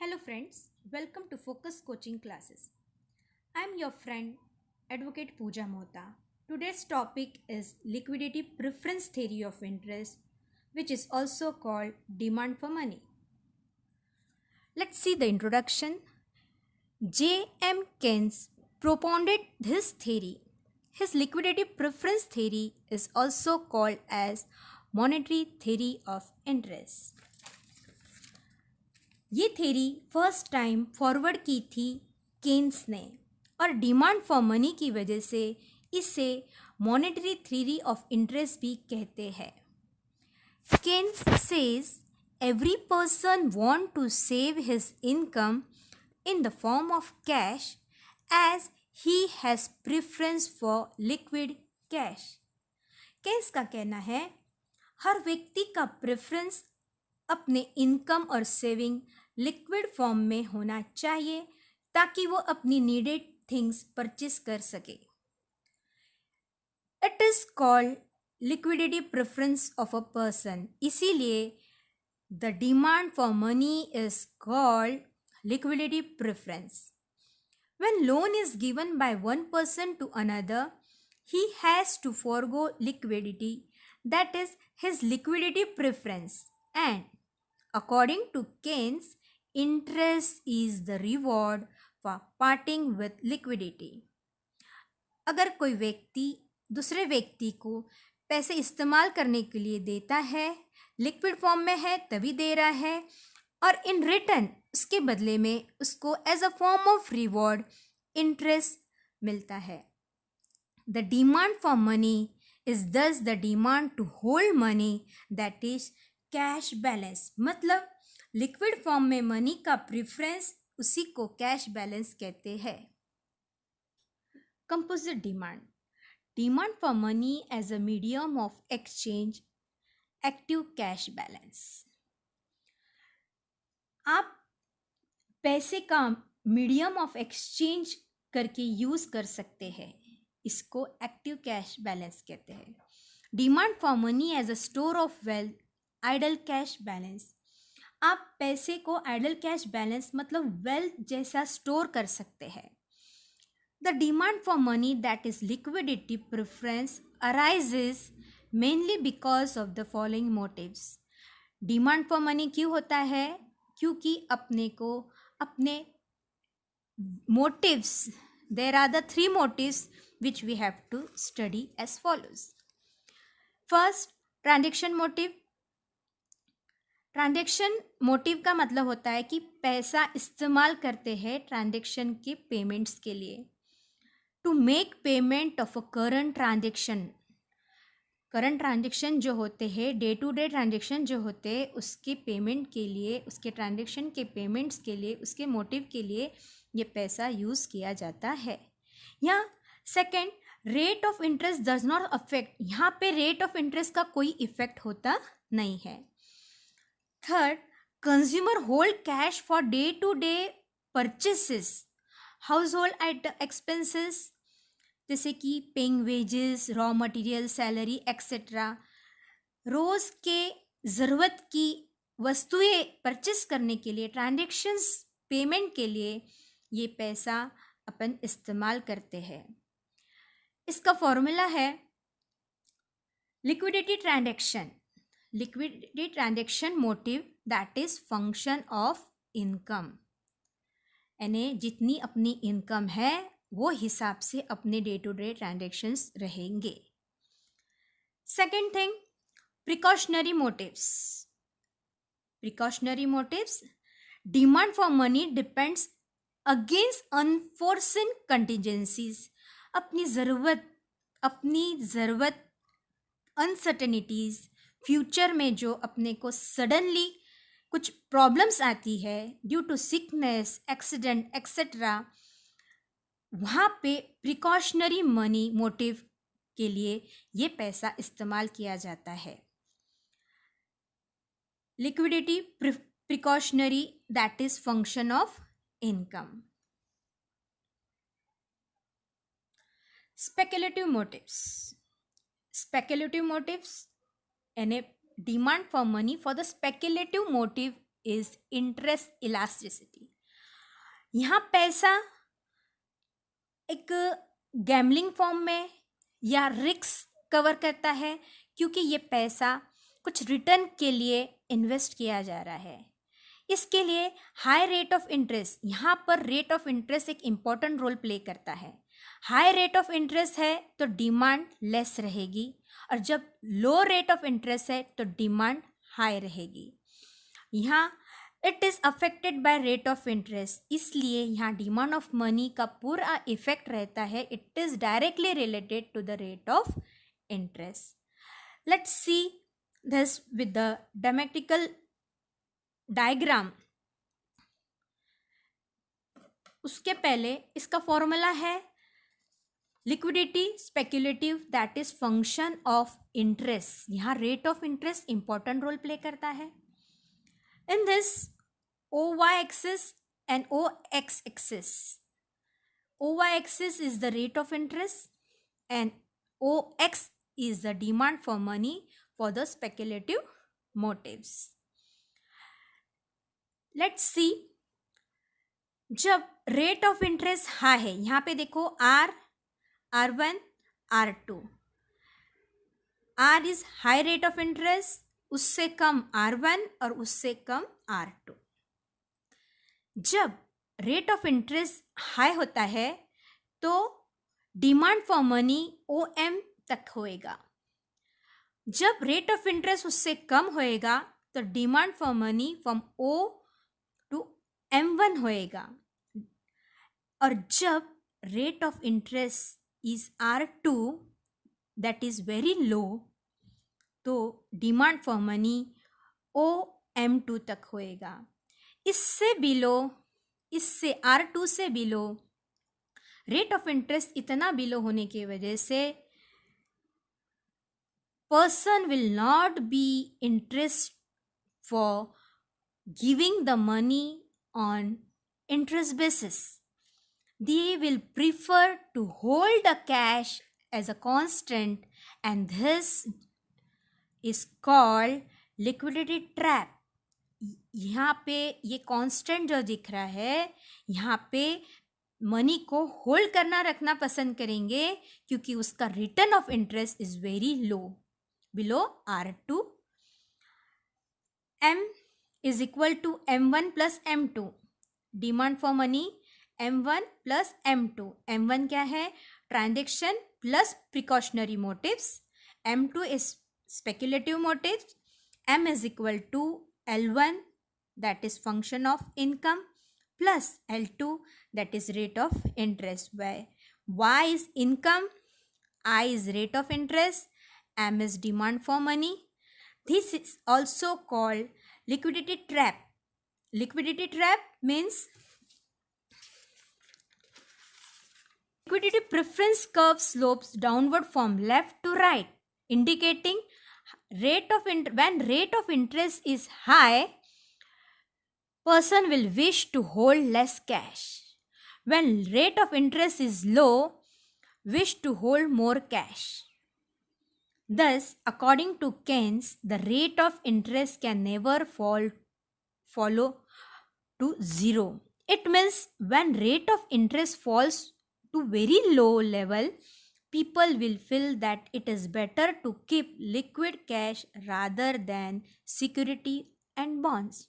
Hello friends, welcome to Focus Coaching Classes. I am your friend Advocate Pooja Mohta. Today's topic is liquidity preference theory of interest, which is also called demand for money. Let's see the introduction. J. M. Keynes propounded this theory. His liquidity preference theory is also called as monetary theory of interest. ये theory first time forward की थी Keynes ने और demand for money की वजह से इसे monetary theory of interest भी कहते हैं. Keynes says every person want to save his income in the form of cash as he has preference for liquid cash. Keynes का कहना है हर व्यक्ति का प्रेफरेंस अपने इनकम और सेविंग लिक्विड फॉर्म में होना चाहिए ताकि वो अपनी नीडेड थिंग्स परचेस कर सके. It is called liquidity preference of a person. इसीलिए the demand for money is called liquidity preference. When loan is given by one person to another, he has to forgo liquidity, that is his liquidity preference. And according to Keynes, interest is the reward for parting with liquidity. अगर कोई व्यक्ति दूसरे व्यक्ति को पैसे इस्तेमाल करने के लिए देता है, लिक्विड फॉर्म में है तभी दे रहा है, और इन रिटर्न उसके बदले में उसको as a form of reward interest मिलता है. The demand for money is thus the demand to hold money, that is cash balance. मतलब लिक्विड फॉर्म में मनी का प्रेफरेंस, उसी को कैश बैलेंस कहते हैं. Composite demand. Demand for money as a medium of exchange, active cash balance. आप पैसे का मीडियम ऑफ एक्सचेंज करके यूज कर सकते हैं, इसको एक्टिव कैश बैलेंस कहते हैं. Demand for money as a store of wealth, idle cash balance. आप पैसे को आइडल कैश बैलेंस मतलब वेल्थ जैसा स्टोर कर सकते हैं. The demand for money that is liquidity preference arises mainly because of the following motives. Demand for money क्यों होता है? क्योंकि अपने को अपने motives, there are the 3 motives which we have to study as follows. First, transaction motive. Transaction motive का मतलब होता है कि पैसा इस्तेमाल करते हैं ट्रांजेक्शन के पेमेंट्स के लिए. To make payment of a current transaction. Current transaction जो होते हैं, डे टू डे ट्रांजेक्शन जो होते हैं, उसके पेमेंट के लिए, उसके ट्रांजेक्शन के पेमेंट्स के लिए, उसके मोटिव के लिए ये पैसा यूज़ किया जाता है. या second, rate of interest does not affect. यहाँ पे रेट ऑफ इंटरेस्ट का कोई इफेक्ट होता नहीं है. Third, consumer hold cash for day to day purchases, household expenses जैसे कि paying wages, raw material, salary etcetera. रोज़ के ज़रूरत की वस्तुएं परचेस करने के लिए, ट्रांजेक्शन्स पेमेंट के लिए ये पैसा अपन इस्तेमाल करते हैं. इसका फॉर्मूला है liquidity transaction. Liquidity transaction motive that is function of income. यानी जितनी अपनी इनकम है वो हिसाब से अपने डे टू डे ट्रांजेक्शन्स रहेंगे. Second thing, precautionary motives. Precautionary motives. Demand for money depends against unforeseen contingencies. अपनी ज़रूरत अनसर्टेनिटीज़, फ्यूचर में जो अपने को सडनली कुछ प्रॉब्लम्स आती है due to sickness, accident etcetera, वहाँ पे प्रिकॉशनरी मनी मोटिव के लिए ये पैसा इस्तेमाल किया जाता है. Liquidity precautionary that is function of income. Speculative motives. Speculative motives यानी demand for money for the speculative motive is interest elasticity. यहाँ पैसा एक गैम्बलिंग फॉर्म में या रिस्क कवर करता है, क्योंकि ये पैसा कुछ रिटर्न के लिए इन्वेस्ट किया जा रहा है. इसके लिए हाई रेट ऑफ इंटरेस्ट, यहाँ पर रेट ऑफ इंटरेस्ट एक इम्पॉर्टेंट रोल प्ले करता है. हाई रेट ऑफ इंटरेस्ट है तो डिमांड लेस रहेगी, और जब लो रेट ऑफ इंटरेस्ट है तो डिमांड हाई रहेगी. यहाँ it is affected by rate of interest, इसलिए यहाँ डिमांड ऑफ मनी का पूरा इफेक्ट रहता है. It is directly related to the rate of interest. Let's see this with the diametrical diagram. उसके पहले इसका फॉर्मूला है liquidity speculative that is function of interest. यहाँ rate of interest important role play करता है. In this OY axis and OX axis. OY axis is the rate of interest and OX is the demand for money for the speculative motives. Let's see. जब rate of interest high है, यहाँ पे देखो R1, R2. R is high rate of interest, उससे कम R1 और उससे कम R2. जब rate of interest high होता है तो डिमांड फॉर मनी OM तक होएगा. जब रेट ऑफ इंटरेस्ट उससे कम होएगा तो demand for money from O to M1 होएगा. और जब rate of interest is R2 that is very low, तो डिमांड फॉर मनी OM2 तक होएगा. इससे R2 से बिलो रेट ऑफ इंटरेस्ट इतना बिलो होने की वजह से person will not be interest for giving the money on interest basis. They will prefer to hold the cash as a constant, and this is called liquidity trap. यहाँ पे ये constant जो दिख रहा है, यहाँ पे मनी को होल्ड करना रखना पसंद करेंगे क्योंकि उसका return of interest is very low, below R2. M is equal to M1 plus M2. Demand for money M1 plus M2. M1 क्या है? Transaction plus precautionary motives. M2 is speculative motives. M is equal to L1 that is function of income plus L2 that is rate of interest, where Y is income, I is rate of interest, M is demand for money. This is also called liquidity trap. Liquidity trap means liquidity preference curve slopes downward from left to right, indicating when rate of interest is high, person will wish to hold less cash. When rate of interest is low, wish to hold more cash. Thus, according to Keynes, the rate of interest can never follow to zero. It means when rate of interest falls to very low level, people will feel that it is better to keep liquid cash rather than security and bonds.